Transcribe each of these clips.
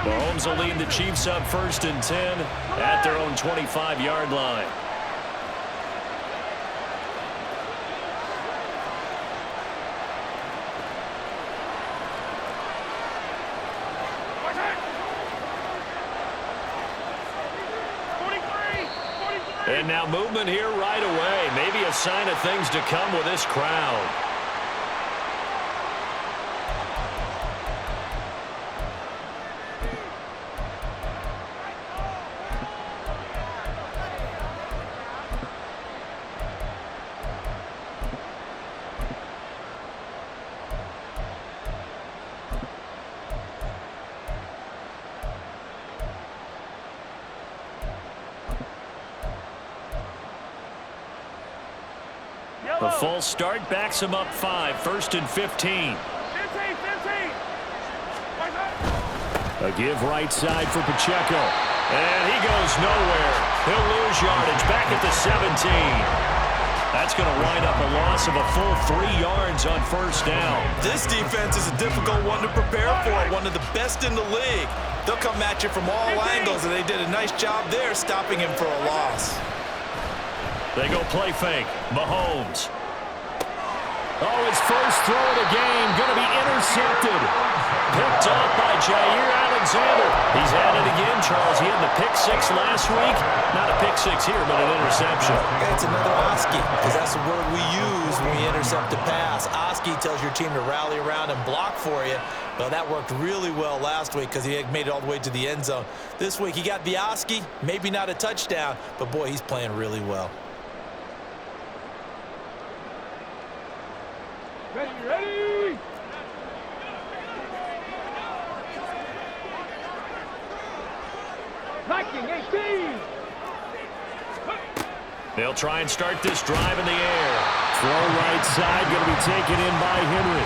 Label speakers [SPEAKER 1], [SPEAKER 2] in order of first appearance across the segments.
[SPEAKER 1] Mahomes will lead the Chiefs up 1st and 10 at their own 25-yard line. And now movement here right away. Maybe a sign of things to come with this crowd. The full start backs him up 5, 1st and 15.
[SPEAKER 2] 15.
[SPEAKER 1] A give right side for Pacheco. And he goes nowhere. He'll lose yardage back at the 17. That's going to wind up a loss of a full 3 yards on 1st down.
[SPEAKER 3] This defense is a difficult one to prepare for, one of the best in the league. They'll come at you from all angles, and they did a nice job there stopping him for a loss.
[SPEAKER 1] They go play fake. Mahomes. Oh, his first throw of the game going to be intercepted. Picked off by Jair Alexander. He's at it again, Charles. He had the pick 6 last week. Not a pick 6 here, but an interception.
[SPEAKER 3] It's another Oski, because that's the word we use when we intercept a pass. Oski tells your team to rally around and block for you. Well, that worked really well last week because he had made it all the way to the end zone. This week, he got the Oski. Maybe not a touchdown, but, boy, he's playing really well.
[SPEAKER 2] Ready! Knocking 18.
[SPEAKER 1] They'll try and start this drive in the air. Throw right side, going to be taken in by Henry.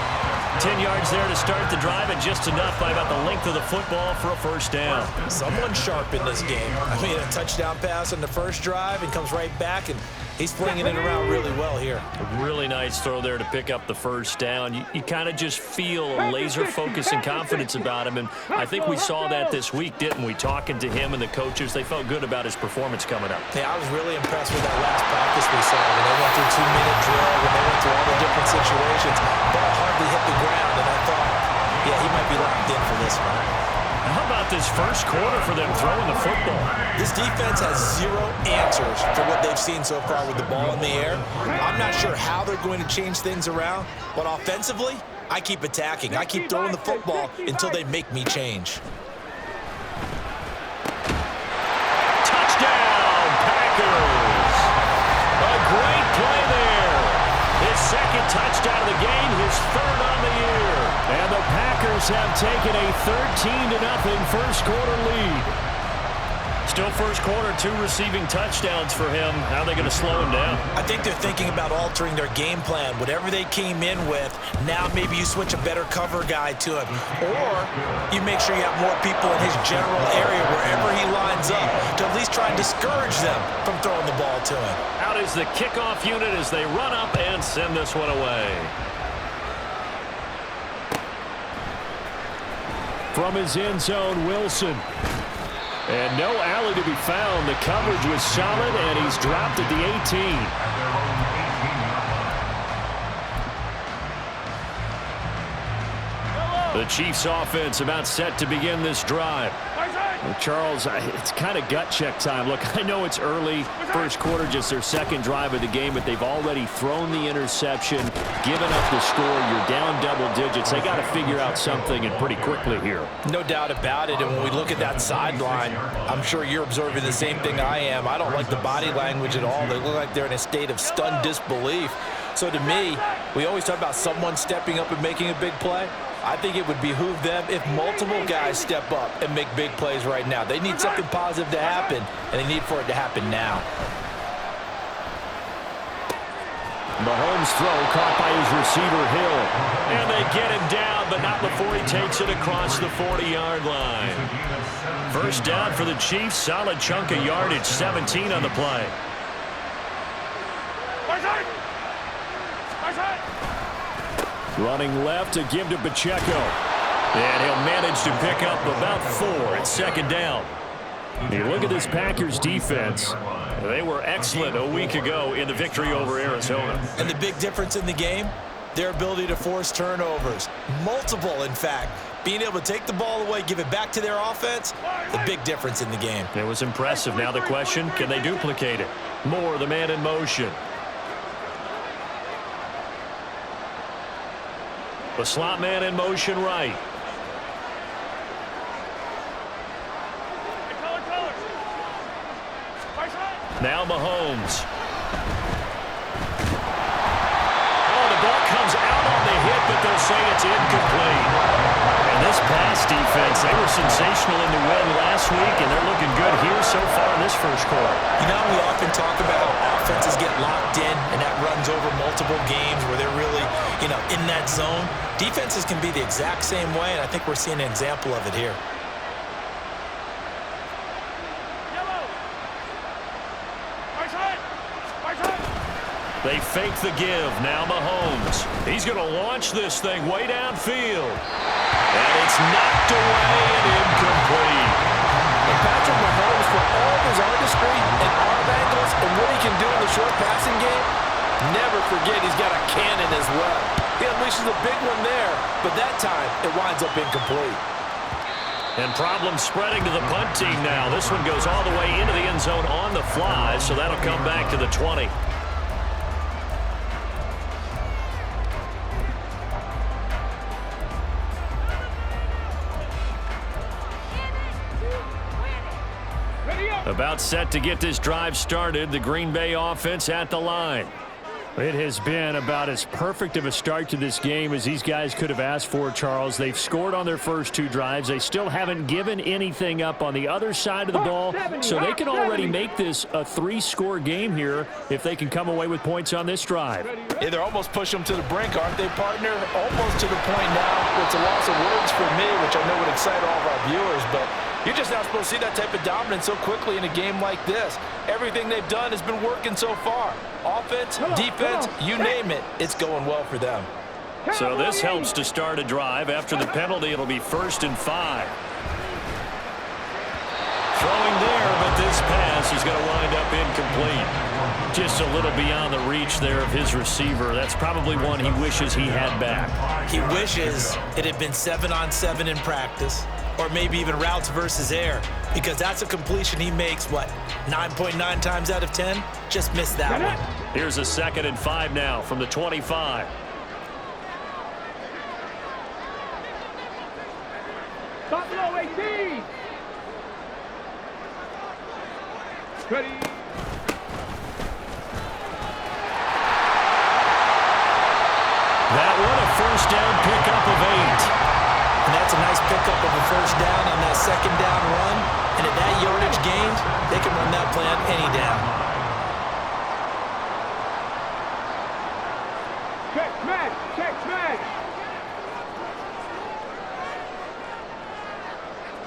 [SPEAKER 1] 10 yards there to start the drive, and just enough by about the length of the football for a 1st down.
[SPEAKER 3] Someone sharp in this game. I mean, a touchdown pass on the first drive and comes right back, and he's flinging it around really well here.
[SPEAKER 1] A really nice throw there to pick up the 1st down. You kind of just feel a laser focus and confidence about him, and I think we saw that this week, didn't we? Talking to him and the coaches, they felt good about his performance coming up.
[SPEAKER 3] Yeah, I was really impressed with that last practice we saw when they went through 2-minute drill, when they went through all the different situations. Ball hardly hit the ground, and I thought, yeah, he might be locked in for this one.
[SPEAKER 1] How about this first quarter for them throwing the football?
[SPEAKER 3] This defense has 0 answers for what they've seen so far with the ball in the air. I'm not sure how they're going to change things around, but offensively, I keep attacking. I keep throwing the football until they make me change.
[SPEAKER 1] Touchdown, Packers! A great play there. His 2nd touchdown of the game, his 3rd on the year. And the Packers have taken a 13-0 first quarter lead. Still first quarter, 2 receiving touchdowns for him. How are they going to slow him down?
[SPEAKER 3] I think they're thinking about altering their game plan. Whatever they came in with, now maybe you switch a better cover guy to him. Or you make sure you have more people in his general area wherever he lines up to at least try and discourage them from throwing the ball to him.
[SPEAKER 1] Out is the kickoff unit as they run up and send this one away. From his end zone, Wilson. And no alley to be found. The coverage was solid, and he's dropped at the 18. The Chiefs offense about set to begin this drive. Well, Charles, it's kind of gut check time. Look, I know it's early, first quarter, just their 2nd drive of the game, but they've already thrown the interception, given up the score. You're down double digits. They got to figure out something, and pretty quickly here.
[SPEAKER 3] No doubt about it, and when we look at that sideline, I'm sure you're observing the same thing I am. I don't like the body language at all. They look like they're in a state of stunned disbelief. So to me, we always talk about someone stepping up and making a big play. I think it would behoove them if multiple guys step up and make big plays right now. They need something positive to happen, and they need for it to happen now.
[SPEAKER 1] Mahomes' throw caught by his receiver, Hill. And they get him down, but not before he takes it across the 40-yard line. First down for the Chiefs. Solid chunk of yardage, 17 on the play. Running left to give to Pacheco. And he'll manage to pick up about 4 at second down. You look at this Packers defense. They were excellent a week ago in the victory over Arizona.
[SPEAKER 3] And the big difference in the game, their ability to force turnovers. Multiple, in fact. Being able to take the ball away, give it back to their offense, the big difference in the game.
[SPEAKER 1] It was impressive. Now the question, can they duplicate it? More the man in motion. The slot man in motion right. Now Mahomes. Oh, the ball comes out on the hit, but they'll say it's incomplete. And this pass defense, they were sensational in the win last week, and they're looking good here so far in this first quarter.
[SPEAKER 3] You know, we often talk about how offenses get locked in, and that runs over multiple games where they're really, in that zone. Defenses can be the exact same way, and I think we're seeing an example of it here.
[SPEAKER 1] They fake the give. Now Mahomes. He's going to launch this thing way downfield. And it's knocked away and incomplete.
[SPEAKER 4] And Patrick Mahomes, for all of his artistry and arm angles and what he can do in the short passing game, never forget he's got a cannon as well. He unleashes a big one there, but that time it winds up incomplete.
[SPEAKER 1] And problems spreading to the punt team now. This one goes all the way into the end zone on the fly, so that'll come back to the 20. About set to get this drive started. The Green Bay offense at the line. It has been about as perfect of a start to this game as these guys could have asked for, Charles. They've scored on their first 2 drives. They still haven't given anything up on the other side of the ball, so they can already make this a 3-score game here if they can come away with points on this drive.
[SPEAKER 4] Yeah, they're almost pushing them to the brink, aren't they, partner? Almost to the point now where it's a loss of words for me, which I know would excite all of our viewers, but you're just not supposed to see that type of dominance so quickly in a game like this. Everything they've done has been working so far. Offense, defense, you name it, it's going well for them.
[SPEAKER 1] So this helps to start a drive. After the penalty, it'll be 1st and 5. Throwing there, but this pass is going to wind up incomplete. Just a little beyond the reach there of his receiver. That's probably one he wishes he had back.
[SPEAKER 3] He wishes it had been 7-on-7 in practice, or maybe even routes versus air, because that's a completion he makes, 9.9 times out of 10? Just missed that one.
[SPEAKER 1] Here's a 2nd and 5 now from the 25.
[SPEAKER 2] Buffalo 18. Ready.
[SPEAKER 1] That one a first down pickup of 8.
[SPEAKER 3] And that's a nice pickup of a first down on that 2nd down run. And at that yardage gained, they can run that play on any down.
[SPEAKER 2] Check, man. Check, man.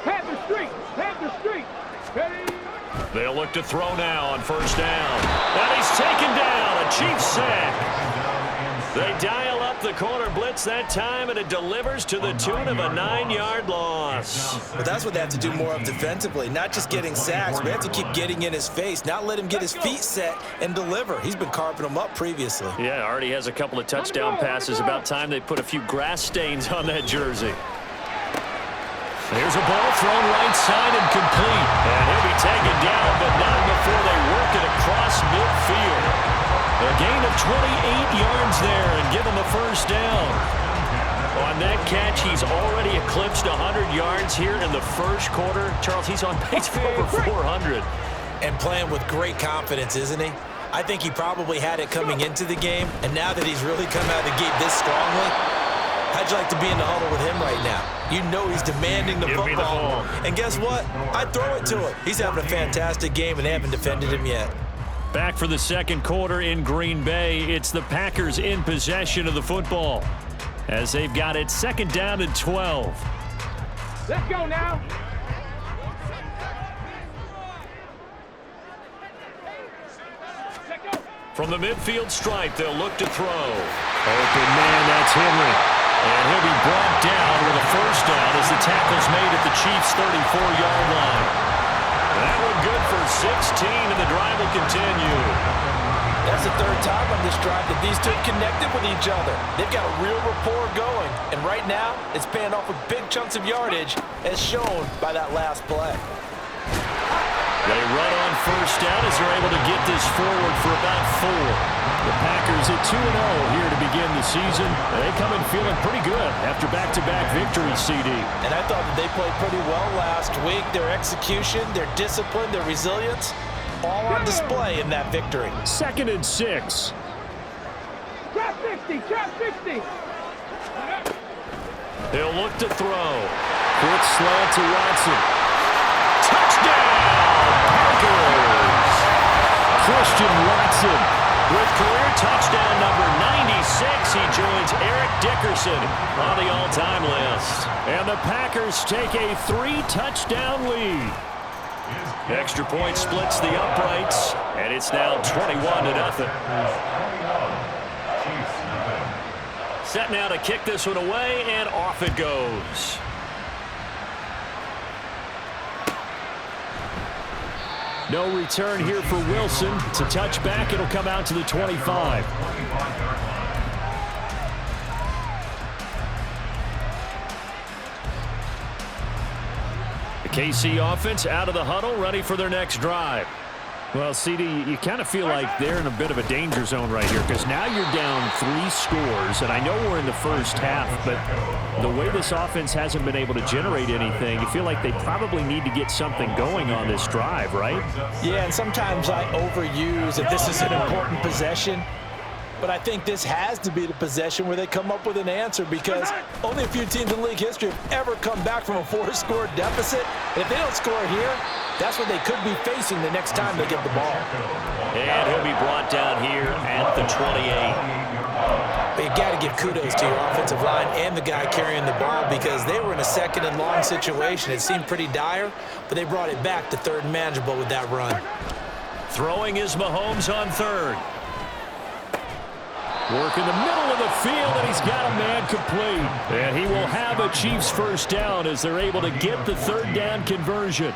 [SPEAKER 2] Have the street. Have the street. Ready.
[SPEAKER 1] They'll look to throw now on first down. And he's taken down. A Chiefs sack. They dial up the corner blitz that time, and it delivers to the tune of a 9-yard loss.
[SPEAKER 3] But that's what they have to do more of defensively, not just getting sacks, but they have to keep getting in his face, not let him get his feet set and deliver. He's been carving them up previously.
[SPEAKER 1] Yeah, already has a couple of touchdown passes. About time they put a few grass stains on that jersey. Here's a ball thrown right side and complete. And he'll be taken down, but not before they work it across midfield. A gain of 28 yards there and give him a first down. On that catch, he's already eclipsed 100 yards here in the first quarter. Charles, he's on pace for over 400.
[SPEAKER 3] And playing with great confidence, isn't he? I think he probably had it coming into the game, and now that he's really come out of the gate this strongly, how'd you like to be in the huddle with him right now? You know he's demanding the football.
[SPEAKER 1] Give me the ball.
[SPEAKER 3] And guess what? I'd throw it to him. He's having a fantastic game, and they haven't defended him yet.
[SPEAKER 1] Back for the second quarter in Green Bay. It's the Packers in possession of the football as they've got it 2nd down and 12.
[SPEAKER 2] Let's go now.
[SPEAKER 1] From the midfield stripe, they'll look to throw. Open man, that's Henry. And he'll be brought down with a first down as the tackle's made at the Chiefs' 34-yard line. That one good for 16, and the drive will continue.
[SPEAKER 3] That's the third time on this drive that these two have connected with each other. They've got a real rapport going, and right now it's paying off with big chunks of yardage, as shown by that last play.
[SPEAKER 1] They run on first down as they're able to get this forward for about 4. The Packers at 2-0 here to begin the season. They come in feeling pretty good after back-to-back victories, CD.
[SPEAKER 3] And I thought that they played pretty well last week. Their execution, their discipline, their resilience, all on display in that victory.
[SPEAKER 1] 2nd and 6.
[SPEAKER 2] Trap 50, trap 50.
[SPEAKER 1] They'll look to throw. Quick slant to Watson. Touchdown, Packers! Christian Watson with career touchdown number 96. He joins Eric Dickerson on the all-time list. And the Packers take a 3-touchdown lead. Extra point splits the uprights, and it's now 21-0. Set now to kick this one away, and off it goes. No return here for Wilson. It's a touchback. It'll come out to the 25. The KC offense out of the huddle, ready for their next drive. Well, CD, you kind of feel like they're in a bit of a danger zone right here because now you're down 3 scores, and I know we're in the first half, but the way this offense hasn't been able to generate anything, you feel like they probably need to get something going on this drive, right?
[SPEAKER 3] Yeah, and sometimes I overuse that this is an important possession, but I think this has to be the possession where they come up with an answer because only a few teams in league history have ever come back from a 4-score deficit, and if they don't score here, that's what they could be facing the next time they get the ball.
[SPEAKER 1] And he'll be brought down here at the 28.
[SPEAKER 3] But you got to give kudos to your offensive line and the guy carrying the ball because they were in a 2nd and long situation. It seemed pretty dire, but they brought it back to 3rd and manageable with that run.
[SPEAKER 1] Throwing is Mahomes on 3rd. Work in the middle of the field, and he's got a man complete. And he will have a Chiefs first down as they're able to get the 3rd down conversion.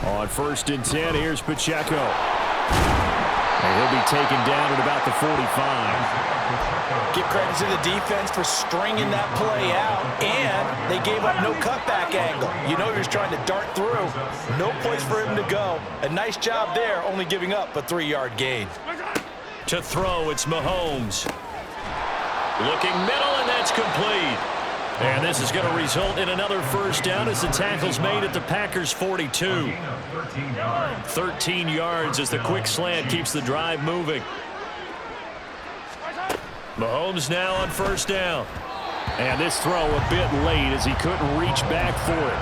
[SPEAKER 1] On 1st and 10, here's Pacheco. And he'll be taken down at about the 45.
[SPEAKER 3] Give credit to the defense for stringing that play out, and they gave up no cutback angle. You know you're just trying to dart through. No place for him to go. A nice job there, only giving up a 3-yard gain.
[SPEAKER 1] To throw, it's Mahomes. Looking middle, and that's complete. And this is going to result in another first down as the tackle's made at the Packers' 42. 13 yards as the quick slant keeps the drive moving. Mahomes now on first down. And this throw a bit late as he couldn't reach back for it.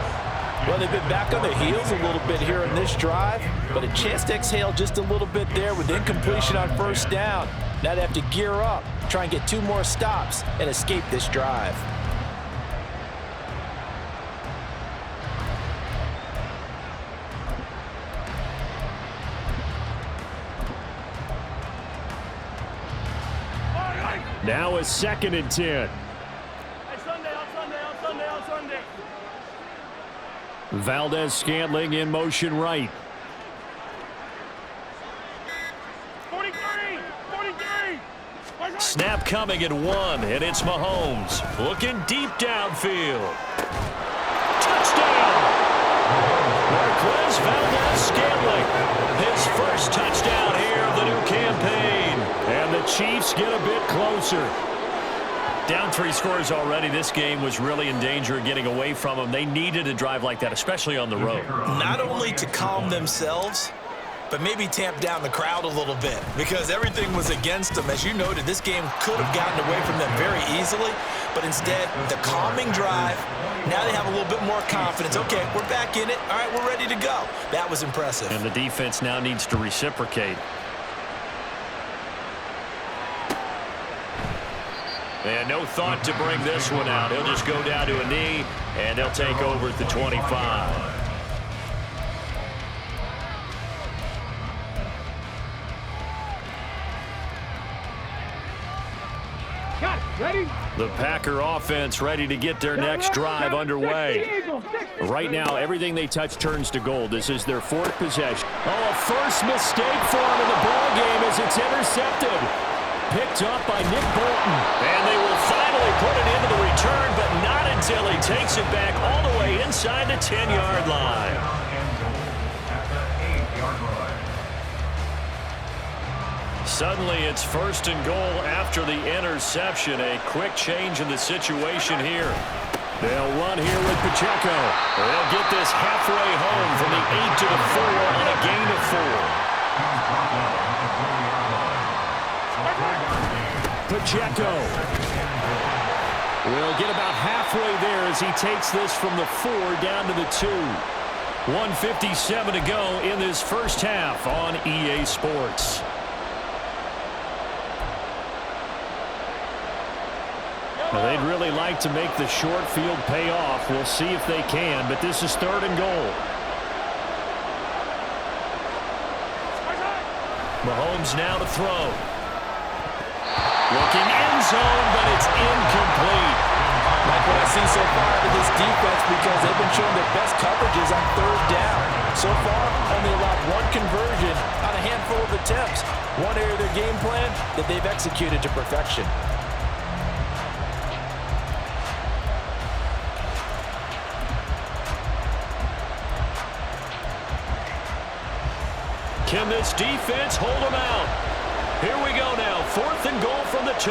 [SPEAKER 3] Well, they've been back on their heels a little bit here in this drive, but a chance to exhale just a little bit there with incompletion on first down. Now they have to gear up, try and get 2 more stops, and escape this drive.
[SPEAKER 1] Now a 2nd and 10.
[SPEAKER 2] Sunday.
[SPEAKER 1] Valdez-Scantling in motion right.
[SPEAKER 2] 43.
[SPEAKER 1] Snap coming at 1, and it's Mahomes. Looking deep downfield. Touchdown! Marquez Valdez-Scantling. His first touchdown here of the new campaign. And the Chiefs get a bit closer. Down 3 scores already. This game was really in danger of getting away from them. They needed a drive like that, especially on the road.
[SPEAKER 3] Not only to calm themselves, but maybe tamp down the crowd a little bit because everything was against them. As you noted, this game could have gotten away from them very easily, but instead, the calming drive, now they have a little bit more confidence. Okay, we're back in it. All right, we're ready to go. That was impressive.
[SPEAKER 1] And the defense now needs to reciprocate. And no thought to bring this one out. He'll just go down to a knee, and they'll take over at the 25.
[SPEAKER 2] Got it. Ready?
[SPEAKER 1] The Packer offense ready to get their next drive underway. Right now, everything they touch turns to gold. This is their fourth possession. Oh, a first mistake for him in the ball game as it's intercepted. Picked up by Nick Bolton. And they will finally put it into the return, but not until he takes it back all the way inside the 10-yard line. Suddenly, it's first and goal after the interception. A quick change in the situation here. They'll run here with Pacheco. They'll get this halfway home from the 8 to the 4 on a gain of 4. Pacheco will get about halfway there as he takes this from the 4 down to the 2. 1:57 to go in this first half on EA Sports. Well, they'd really like to make the short field pay off. We'll see if they can, but this is third and goal. Mahomes now to throw. Looking end zone, but it's incomplete.
[SPEAKER 3] Like what I see so far out of this defense, because they've been showing their best coverages on third down. So far, only allowed one conversion on a handful of attempts. One area of their game plan that they've executed to perfection.
[SPEAKER 1] Can this defense hold them out? Here we go now. Fourth and goal from the 2.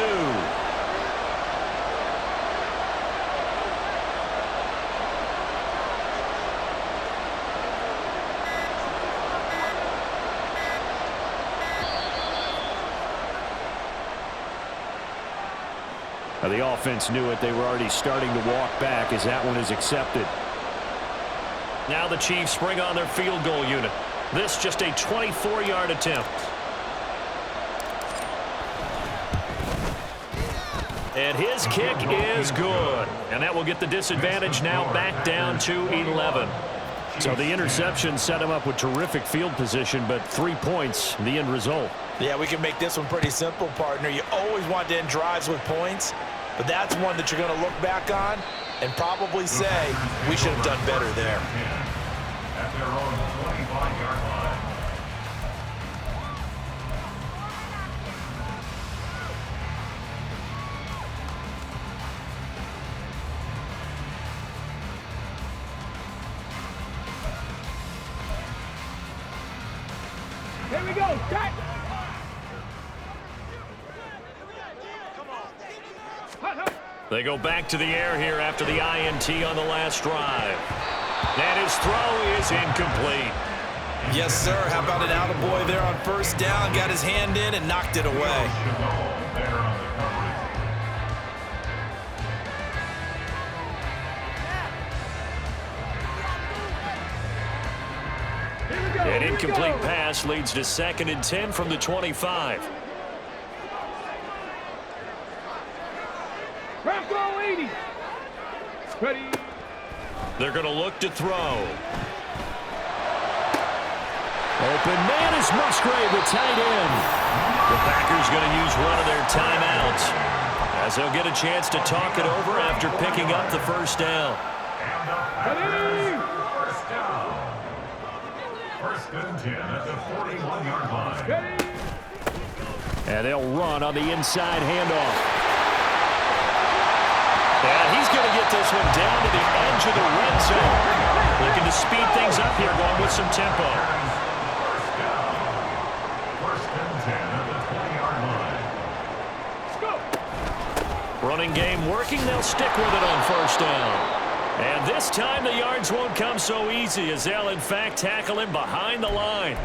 [SPEAKER 1] Now the offense knew it. They were already starting to walk back as that one is accepted. Now the Chiefs spring on their field goal unit. This just a 24-yard attempt. And his kick is good. And that will get the disadvantage now back down to 11. So the interception set him up with terrific field position, but 3 points, the end result.
[SPEAKER 3] Yeah, we can make this one pretty simple, partner. You always want to end drives with points, but that's one that you're going to look back on and probably say, we should have done better there.
[SPEAKER 5] At their own 25-yard line.
[SPEAKER 2] Here we go. Cut.
[SPEAKER 1] They go back to the air here after the INT on the last drive. And his throw is incomplete.
[SPEAKER 3] Yes, sir. How about an attaboy there on first down? Got his hand in and knocked it away.
[SPEAKER 1] An incomplete pass leads to 2nd and 10 from the 25.
[SPEAKER 2] Bronco 80. Ready.
[SPEAKER 1] They're going to look to throw. Open man is Musgrave, the tight end. The Packers going to use one of their timeouts as they'll get a chance to talk it over after picking up the first down.
[SPEAKER 2] Ready.
[SPEAKER 5] First and 10 at the 41-yard line.
[SPEAKER 2] Ready.
[SPEAKER 1] And they'll run on the inside handoff. And he's going to get this one down to the edge of the red zone. Looking to speed things up here, going with some tempo.
[SPEAKER 5] First and 10 at the 20-yard line.
[SPEAKER 1] Running game working. They'll stick with it on first down. And this time the yards won't come so easy as they'll, in fact, tackle him behind the line.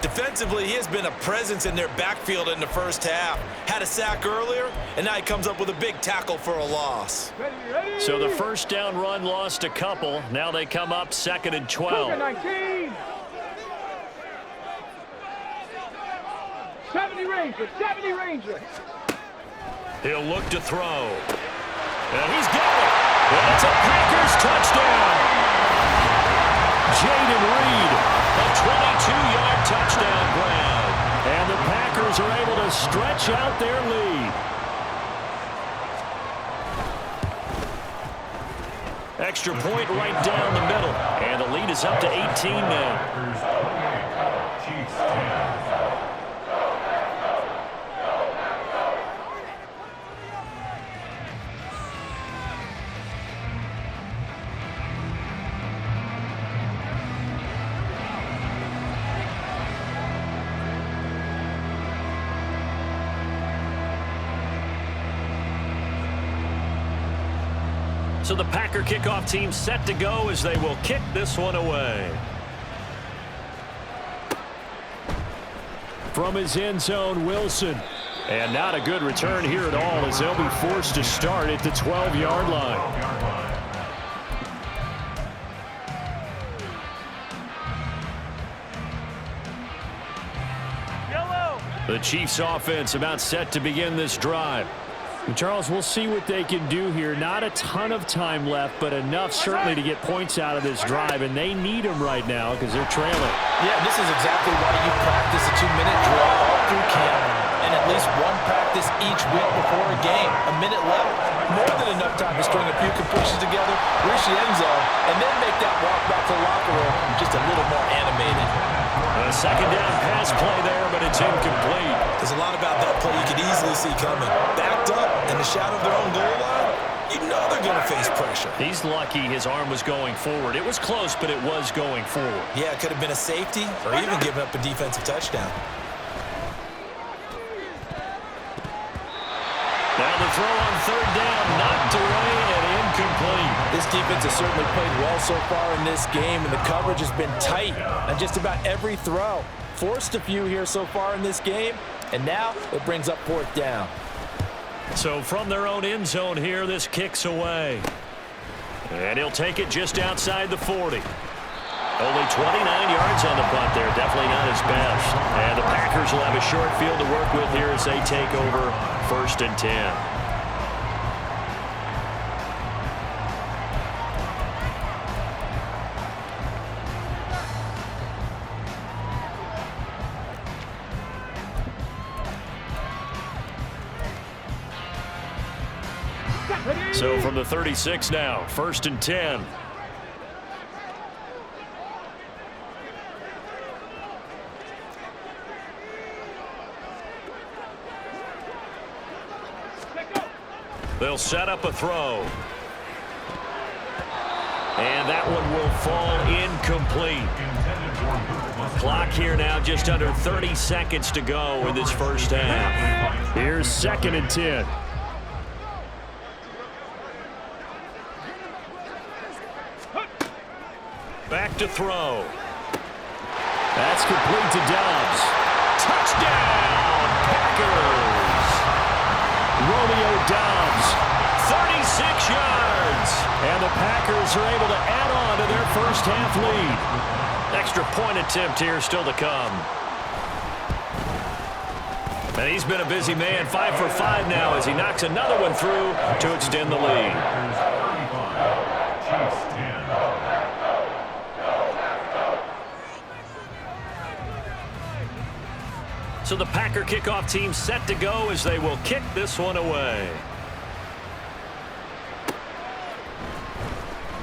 [SPEAKER 3] Defensively, he has been a presence in their backfield in the first half. Had a sack earlier, and now he comes up with a big tackle for a loss.
[SPEAKER 2] Ready.
[SPEAKER 1] So the first down run lost a couple. Now they come up 2nd and 12.
[SPEAKER 2] 19. 70 Ranger. 70 Ranger.
[SPEAKER 1] He'll look to throw. And he's got it. And it's a Packers touchdown. Jaden Reed, a 22-yard touchdown grab. And the Packers are able to stretch out their lead. extra point right down the middle. And the lead is up to 18 now.
[SPEAKER 5] Packers 28, Chiefs 10.
[SPEAKER 1] So the Packer kickoff team set to go as they will kick this one away. From his end zone, Wilson. And not a good return here at all as they'll be forced to start at the 12-yard line. The Chiefs offense about set to begin this drive. And Charles, we'll see what they can do here. Not a ton of time left, but enough certainly to get points out of this drive, and they need them right now because they're trailing.
[SPEAKER 3] Yeah, this is exactly why you practice a 2-minute drill all through camp, and at least one practice each week before a game. A minute left, more than enough time to string a few completions together, reach the end zone, and then make that walk back to the locker room just a little more animated.
[SPEAKER 1] A second down pass play there, but it's incomplete.
[SPEAKER 3] There's a lot about that play you could easily see coming. Backed up in the shadow of their own goal line, you know they're going to face pressure.
[SPEAKER 1] He's lucky his arm was going forward. It was close, but it was going forward.
[SPEAKER 3] Yeah, it could have been a safety or even giving up a defensive touchdown.
[SPEAKER 1] Now the throw on third down, knocked away and incomplete.
[SPEAKER 3] This defense has certainly played well so far in this game, and the coverage has been tight on just about every throw. Forced a few here so far in this game, and now it brings up fourth down.
[SPEAKER 1] So from their own end zone here, this kicks away. And he'll take it just outside the 40. Only 29 yards on the punt there. Definitely not his best. And the Packers will have a short field to work with here as they take over 1st and 10. So from the 36 now, 1st and 10. They'll set up a throw. And that one will fall incomplete. Clock here now, just under 30 seconds to go in this first half. Here's 2nd and 10. Back to throw. That's complete to Dobbs. Touchdown, Packers. Romeo Dobbs, 36 yards. And the Packers are able to add on to their first half lead. Extra point attempt here still to come. And he's been a busy man, 5 for 5 now as he knocks another one through to extend the lead.
[SPEAKER 5] Chiefs 10.
[SPEAKER 1] So the Packer kickoff team set to go as they will kick this one away.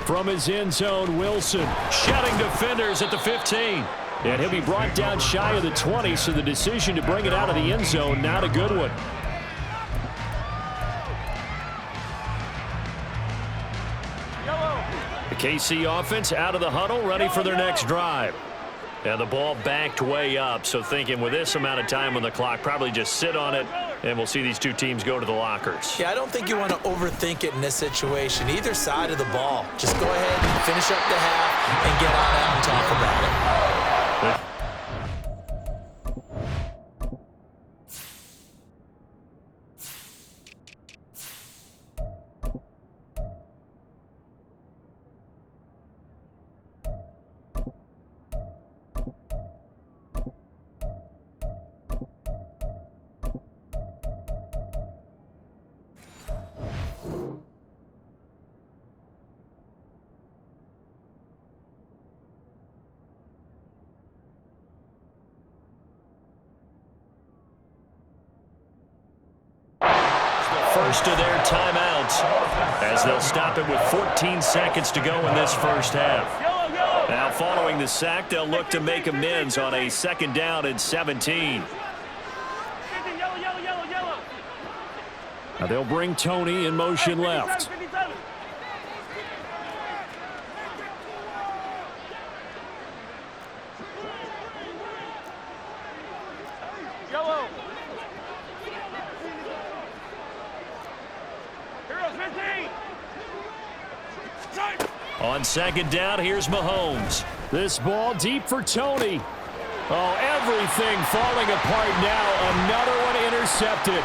[SPEAKER 1] From his end zone, Wilson shutting defenders at the 15. And he'll be brought down shy of the 20, so the decision to bring it out of the end zone, not a good one. The KC offense out of the huddle, ready for their next drive. And the ball backed way up, so thinking with this amount of time on the clock, probably just sit on it, and we'll see these two teams go to the lockers.
[SPEAKER 3] Yeah, I don't think you want to overthink it in this situation. Either side of the ball. Just go ahead and finish up the half and get on out and talk about it.
[SPEAKER 1] first of their timeouts as they'll stop it with 14 seconds to go in this first half. Now following the sack, they'll look to make amends on a 2nd down and 17. Now they'll bring Tony in motion left. On 2nd down, here's Mahomes. This ball deep for Tony. Oh, everything falling apart now. Another one intercepted.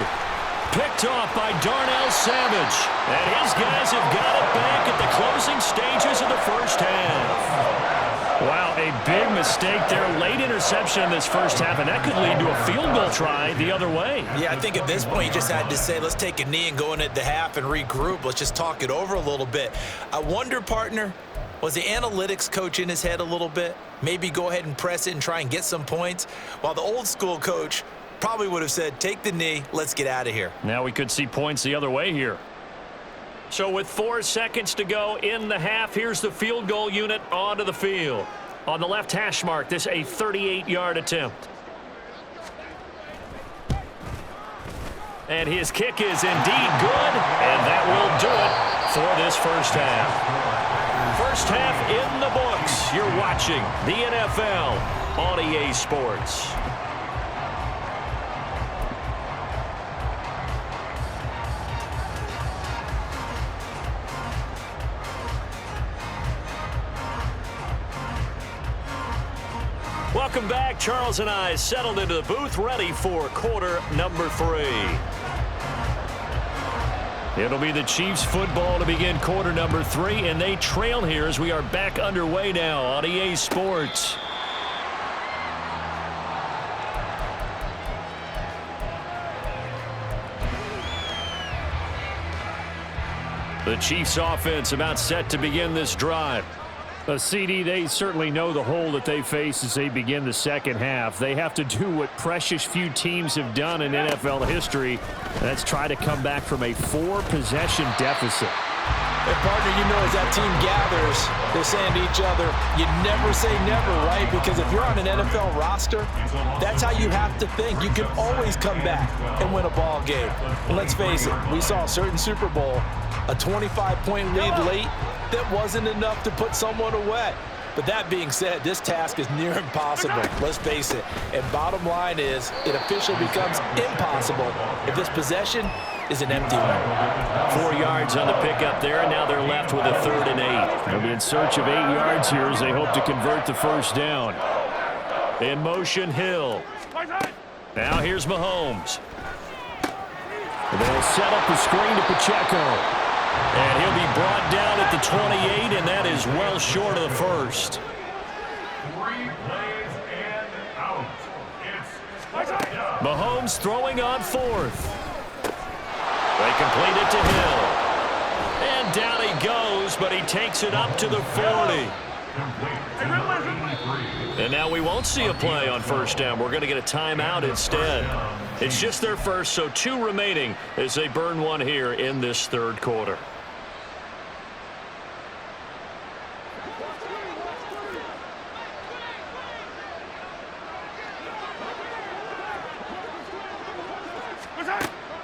[SPEAKER 1] Picked off by Darnell Savage. And his guys have got it back at the closing stages of the first half. Wow, a big mistake there. Late interception in this first half, and that could lead to a field goal try the other way.
[SPEAKER 3] Yeah, I think at this point you just had to say, let's take a knee and go into the half and regroup. Let's just talk it over a little bit. I wonder, partner, was the analytics coach in his head a little bit? Maybe go ahead and press it and try and get some points? While the old school coach probably would have said, take the knee, let's get out of here.
[SPEAKER 1] Now we could see points the other way here. So with 4 seconds to go in the half, here's the field goal unit onto the field. On the left hash mark, this a 38-yard attempt. And his kick is indeed good, and that will do it for this first half. First half in the books. You're watching the NFL on EA Sports. Welcome back. Charles and I settled into the booth, ready for quarter number 3. It'll be the Chiefs football to begin quarter number 3, and they trail here as we are back underway now on EA Sports. The Chiefs offense about set to begin this drive. A CD, they certainly know the hole that they face as they begin the second half. They have to do what precious few teams have done in NFL history. That's try to come back from a 4-possession deficit.
[SPEAKER 4] Hey, partner, you know as that team gathers, they're saying to each other, you never say never, right? Because if you're on an NFL roster, that's how you have to think. You can always come back and win a ball game. And let's face it, we saw a certain Super Bowl, a 25-point lead late, that wasn't enough to put someone away. But that being said, this task is near impossible. Let's face it. And bottom line is, it officially becomes impossible if this possession is an empty one.
[SPEAKER 1] 4 yards on the pickup there, and now they're left with a 3rd and 8. They'll be in search of 8 yards here as they hope to convert the first down. In motion, Hill. Now here's Mahomes. They'll set up the screen to Pacheco. And he'll be brought down at the 28, and that is well short of the first.
[SPEAKER 5] 3 plays and out. It's
[SPEAKER 1] Mahomes throwing on 4th. They complete it to Hill. And down he goes, but he takes it up to the 40. And now we won't see a play on first down. We're going to get a timeout instead. It's just their first, so 2 remaining as they burn one here in this 3rd quarter.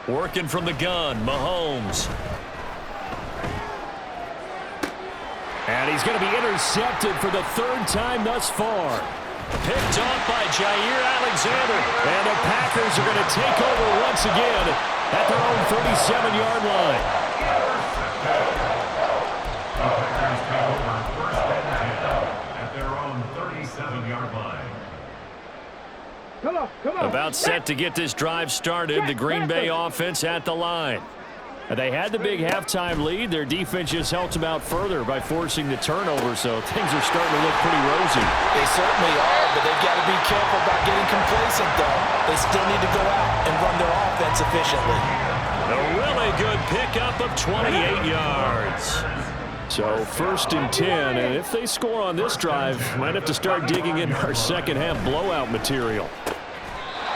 [SPEAKER 1] Working from the gun, Mahomes. And he's going to be intercepted for the 3rd time thus far. Picked off by Jair Alexander. And the Packers are going to take over once again at their own 37-yard line.
[SPEAKER 5] The Packers take over 1st and 10 at their own 37-yard line.
[SPEAKER 2] Come on.
[SPEAKER 1] About set to get this drive started. The Green Bay offense at the line. They had the big halftime lead. Their defense just helped them out further by forcing the turnover, so things are starting to look pretty rosy.
[SPEAKER 4] They certainly are, but they've got to be careful about getting complacent, though. They still need to go out and run their offense efficiently.
[SPEAKER 1] A really good pickup of 28 yards. So 1st and 10, and if they score on this drive, might have to start digging in our second half blowout material.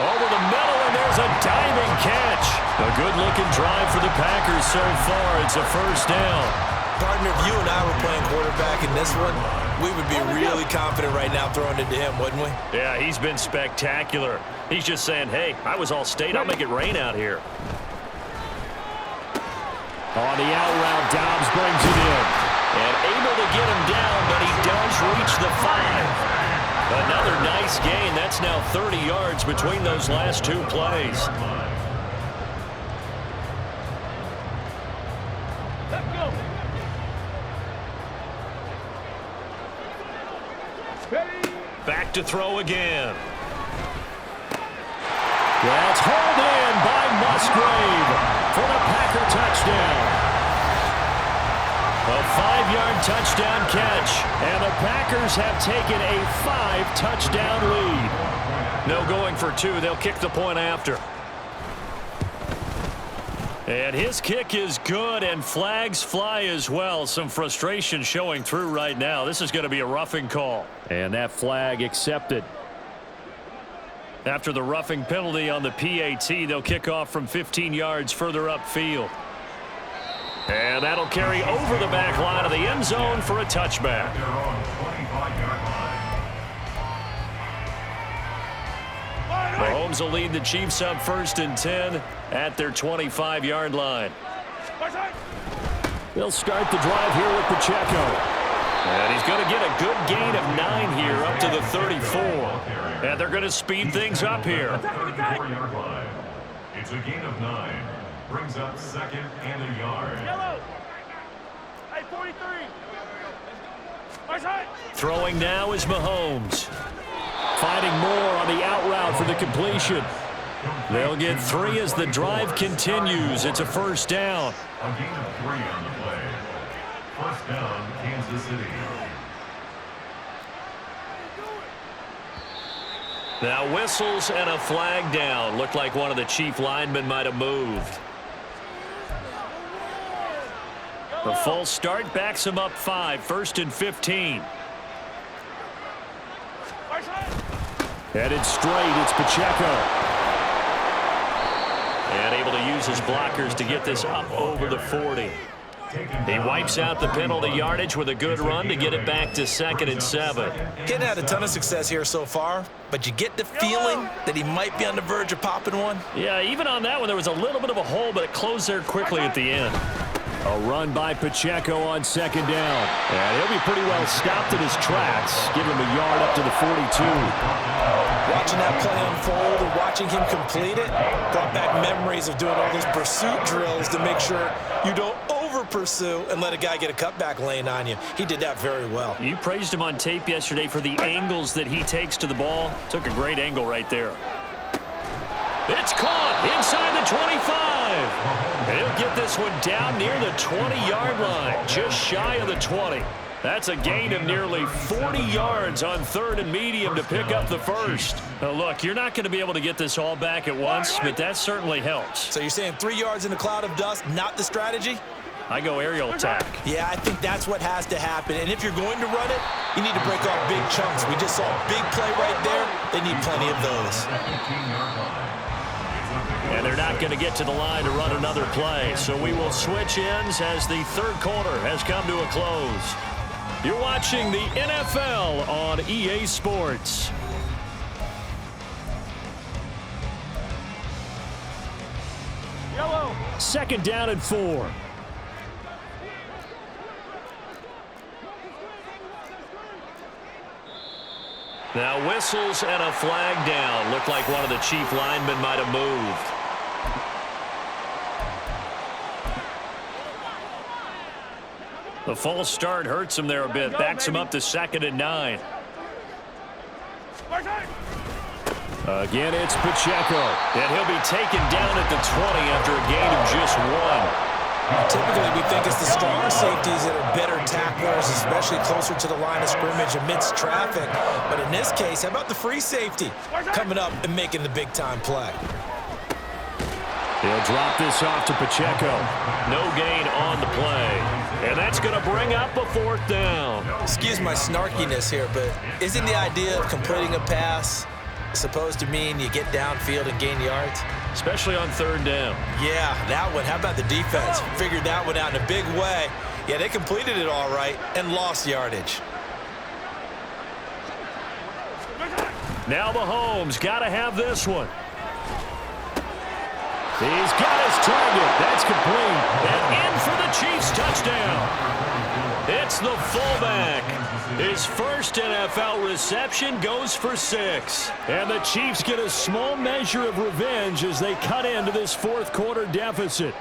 [SPEAKER 1] Over the middle, and there has a diving catch. A good-looking drive for the Packers so far. It's a first down.
[SPEAKER 3] Partner, if you and I were playing quarterback in this one, we would be really confident right now throwing it to him, wouldn't we?
[SPEAKER 1] Yeah, he's been spectacular. He's just saying, hey, I was all state. I'll make it rain out here. On the out route, Dobbs brings it in. And able to get him down, but he does reach the 5. Another nice gain. That's now 30 yards between those last two plays.
[SPEAKER 2] Let's go. Ready.
[SPEAKER 1] Back to throw again. That's hauled in by Musgrave for the Packer touchdown. A 5-yard touchdown catch, and the Packers have taken a 5-touchdown lead. No going for 2. They'll kick the point after. And his kick is good, and flags fly as well. Some frustration showing through right now. This is going to be a roughing call. And that flag accepted. After the roughing penalty on the PAT, they'll kick off from 15 yards further upfield. And that'll carry over the back line of the end zone for a touchback. Mahomes will lead the Chiefs up 1st and 10 at their 25-yard line. They'll start the drive here with Pacheco. And he's going to get a good gain of 9 here up to the 34. And they're going to speed things up here.
[SPEAKER 5] It's a gain of 9. Brings up 2nd and a yard.
[SPEAKER 2] Yellow. Hey, 43.
[SPEAKER 1] Throwing now is Mahomes. Finding more on the out route for the completion. They'll get 3 as the drive continues. It's a first down.
[SPEAKER 5] A gain of 3 on the play. First down, Kansas City.
[SPEAKER 1] Now whistles and a flag down. Looked like one of the Chief linemen might have moved. The full start backs him up 5. 1st and 15. Headed straight. It's Pacheco. And able to use his blockers to get this up over the 40. He wipes out the penalty yardage with a good run to get it back to 2nd and 7.
[SPEAKER 3] He hadn't had a ton of success here so far, but you get the feeling that he might be on the verge of popping one.
[SPEAKER 1] Yeah, even on that one, there was a little bit of a hole, but it closed there quickly at the end. A run by Pacheco on 2nd down. And he'll be pretty well stopped in his tracks. Give him a yard up to the 42.
[SPEAKER 3] Watching that play unfold and watching him complete it brought back memories of doing all those pursuit drills to make sure you don't over-pursue and let a guy get a cutback lane on you. He did that very well.
[SPEAKER 1] You praised him on tape yesterday for the angles that he takes to the ball. Took a great angle right there. It's caught inside the 25. He'll get this one down near the 20-yard line, just shy of the 20. That's a gain of nearly 40 yards on 3rd and medium to pick up the first. Now, look, you're not going to be able to get this all back at once, but that certainly helps.
[SPEAKER 3] So you're saying 3 yards in a cloud of dust, not the strategy?
[SPEAKER 1] I go aerial attack.
[SPEAKER 3] Yeah, I think that's what has to happen. And if you're going to run it, you need to break off big chunks. We just saw a big play right there. They need plenty of those.
[SPEAKER 1] And they're not going to get to the line to run another play. So we will switch ends as the 3rd quarter has come to a close. You're watching the NFL on EA Sports.
[SPEAKER 2] Yellow.
[SPEAKER 1] 2nd down and 4. Now whistles and a flag down. Looked like one of the Chief linemen might have moved. The false start hurts him there a bit. Backs him up to 2nd and 9. Again, it's Pacheco. And he'll be taken down at the 20 after a gain of just 1.
[SPEAKER 3] Typically, we think it's the stronger safeties that are better tacklers, especially closer to the line of scrimmage amidst traffic. But in this case, how about the free safety coming up and making the big-time play?
[SPEAKER 1] He'll drop this off to Pacheco. No gain on the play. And that's going to bring up a 4th down.
[SPEAKER 3] Excuse my snarkiness here, but isn't the idea of completing a pass supposed to mean you get downfield and gain yards?
[SPEAKER 1] especially on third down.
[SPEAKER 3] Yeah, that one. How about the defense? Figured that one out in a big way. Yeah, they completed it all right and lost yardage.
[SPEAKER 1] Now Mahomes got to have this one. He's got his target. That's complete. And in for the Chiefs touchdown. It's the fullback. His first NFL reception goes for 6. And the Chiefs get a small measure of revenge as they cut into this fourth quarter deficit.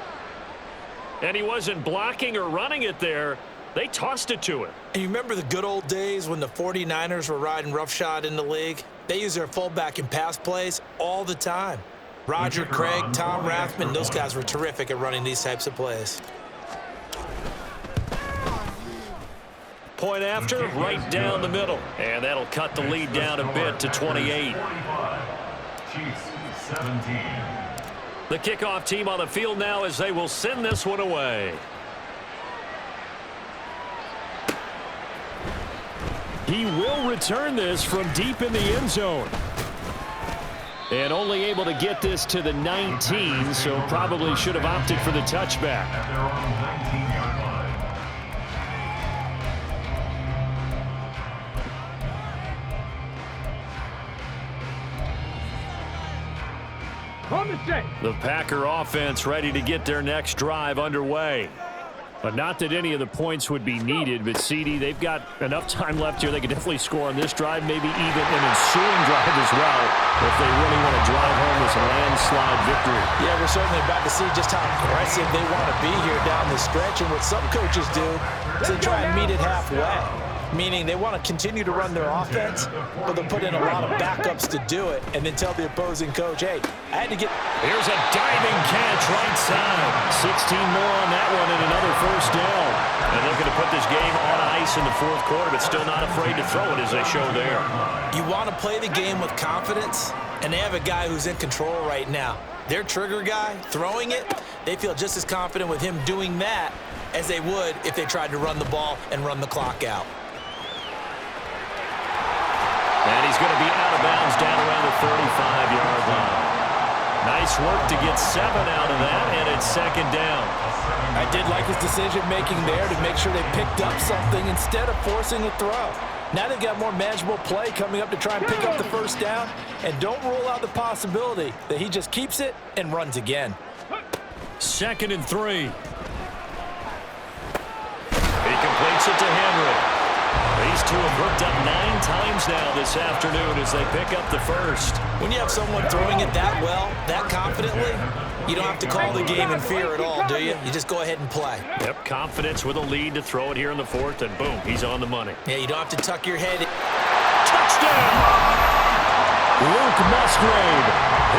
[SPEAKER 1] And he wasn't blocking or running it there. They tossed it to him.
[SPEAKER 3] And you remember the good old days when the 49ers were riding roughshod in the league? They use their fullback in pass plays all the time. Roger Craig, Tom Rathman, those guys were terrific at running these types of plays.
[SPEAKER 1] Point after, right down the middle. And that'll cut the lead down a bit to 28.
[SPEAKER 5] Chiefs 17.
[SPEAKER 1] The kickoff team on the field now as they will send this one away. He will return this from deep in the end zone. And only able to get this to the 19, so probably should have opted for the touchback.
[SPEAKER 5] At their own 19-yard line.
[SPEAKER 2] On the set.
[SPEAKER 1] The Packer offense ready to get their next drive underway. But not that any of the points would be needed, but CD, they've got enough time left here. They could definitely score on this drive, maybe even an ensuing drive as well, if they really want to drive home this landslide victory.
[SPEAKER 3] Yeah, we're certainly about to see just how aggressive they want to be here down the stretch. And what some coaches do is they try and meet it halfway, meaning they want to continue to run their offense, but they'll put in a lot of backups to do it, and then tell the opposing coach, hey, I had to get...
[SPEAKER 1] Here's a diving catch right side. 16 more on that one and another first down. And looking to put this game on ice in the fourth quarter, but still not afraid to throw it as they show there.
[SPEAKER 3] You want to play the game with confidence, and they have a guy who's in control right now. Their trigger guy, throwing it, they feel just as confident with him doing that as they would if they tried to run the ball and run the clock out.
[SPEAKER 1] And he's going to be out of bounds down around the 35-yard line. Nice work to get 7 out of that, and it's second down.
[SPEAKER 3] I did like his decision-making there to make sure they picked up something instead of forcing a throw. Now they've got more manageable play coming up to try and pick up the first down, and don't rule out the possibility that he just keeps it and runs again.
[SPEAKER 1] 2nd and 3. He completes it to Henry. These two have hooked up 9 times now this afternoon as they pick up the first.
[SPEAKER 3] When you have someone throwing it that well, that confidently, you don't have to call the game in fear at all, do you? You just go ahead and play.
[SPEAKER 1] Yep, confidence with a lead to throw it here in the fourth, and boom, he's on the money.
[SPEAKER 3] Yeah, you don't have to tuck your head.
[SPEAKER 1] Touchdown! Luke Musgrave,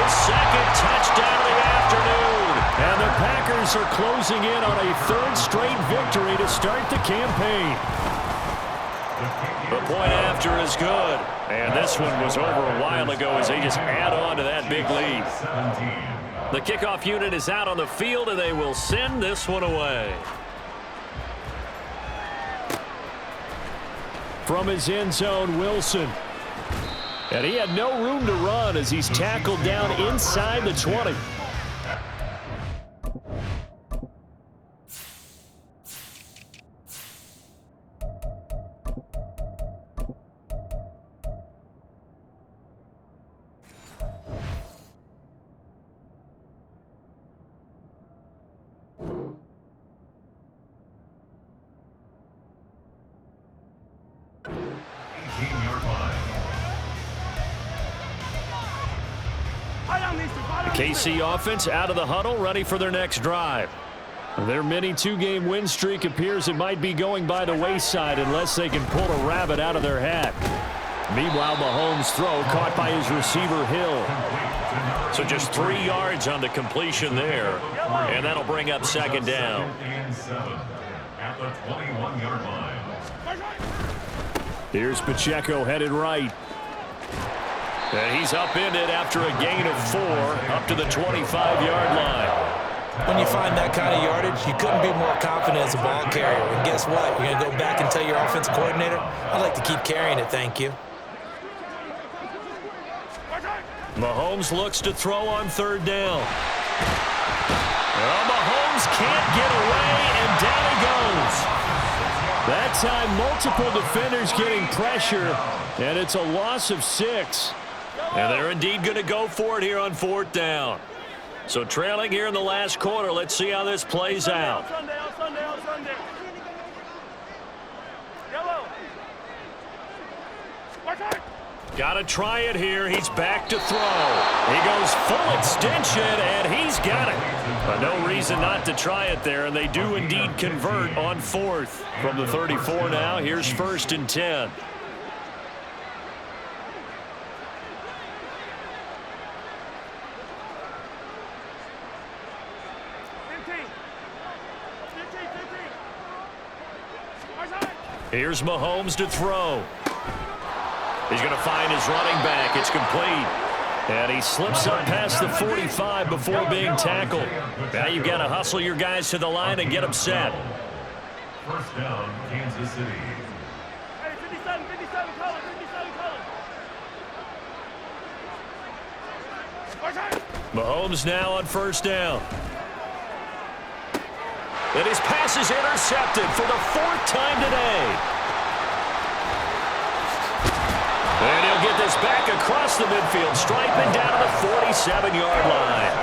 [SPEAKER 1] his 2nd touchdown of the afternoon. And the Packers are closing in on a 3rd straight victory to start the campaign. The point after is good. And this one was over a while ago as they just add on to that big lead. The kickoff unit is out on the field, and they will send this one away. From his end zone, Wilson. And he had no room to run as he's tackled down inside the 20. KC offense out of the huddle, ready for their next drive. Their mini 2-game win streak appears it might be going by the wayside unless they can pull a rabbit out of their hat. Meanwhile, Mahomes' throw caught by his receiver, Hill. So just 3 yards on the completion there, and that'll bring up second down.
[SPEAKER 5] At the 21-yard line.
[SPEAKER 1] Here's Pacheco headed right. And he's upended after a gain of 4 up to the 25-yard line.
[SPEAKER 3] When you find that kind of yardage, you couldn't be more confident as a ball carrier. And guess what? You're going to go back and tell your offensive coordinator, I'd like to keep carrying it, thank you.
[SPEAKER 1] Mahomes looks to throw on third down. Well, Mahomes can't get away, and down he goes. That time, multiple defenders getting pressure, and it's a loss of 6. And they're indeed going to go for it here on fourth down. So trailing here in the last quarter, let's see how this plays out. Got to try it here. He's back to throw. He goes full extension, and he's got it. But no reason not to try it there, and they do indeed convert on fourth. From the 34 now, here's 1st and 10. Here's Mahomes to throw. He's going to find his running back. It's complete. And he slips up past the 45 before being tackled. Now you've got to hustle your guys to the line and get them set.
[SPEAKER 5] First down, Kansas City.
[SPEAKER 2] Hey, 57, Colin, 57, Colin.
[SPEAKER 1] Mahomes now on first down. And his pass is intercepted for the 4th time today. And he'll get this back across the midfield stripe and down to the 47-yard line.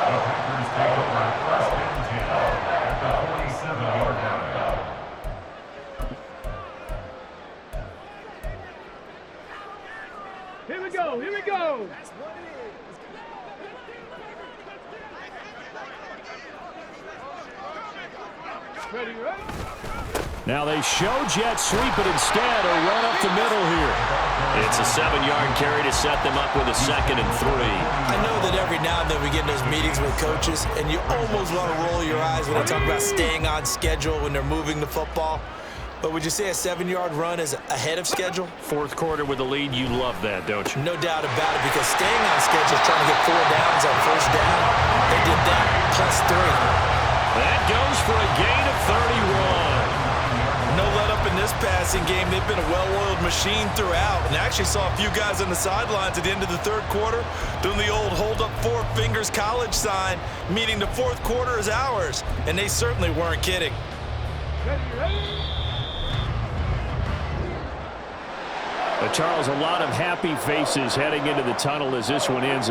[SPEAKER 5] The Packers take over 1st and 10 at the 47-yard line.
[SPEAKER 2] Here we go, here we go. Ready, ready?
[SPEAKER 1] Now they show jet sweep it instead or run up the middle here. It's a 7-yard carry to set them up with a 2nd and 3.
[SPEAKER 3] I know that every now and then we get in those meetings with coaches, and you almost want to roll your eyes when they talk about staying on schedule when they're moving the football. But would you say a 7-yard run is ahead of schedule?
[SPEAKER 1] 4th quarter with the lead, you love that, don't you?
[SPEAKER 3] No doubt about it, because staying on schedule is trying to get 4 downs on first down. They did that plus 3.
[SPEAKER 1] That goes for a gain of 31.
[SPEAKER 4] No let up in this passing game. They've been a well-oiled machine throughout, and actually saw a few guys on the sidelines at the end of the 3rd quarter doing the old hold up 4 fingers college sign, meaning the 4th quarter is ours, and they certainly weren't kidding.
[SPEAKER 2] Ready, ready?
[SPEAKER 1] Charles, a lot of happy faces heading into the tunnel as this one ends.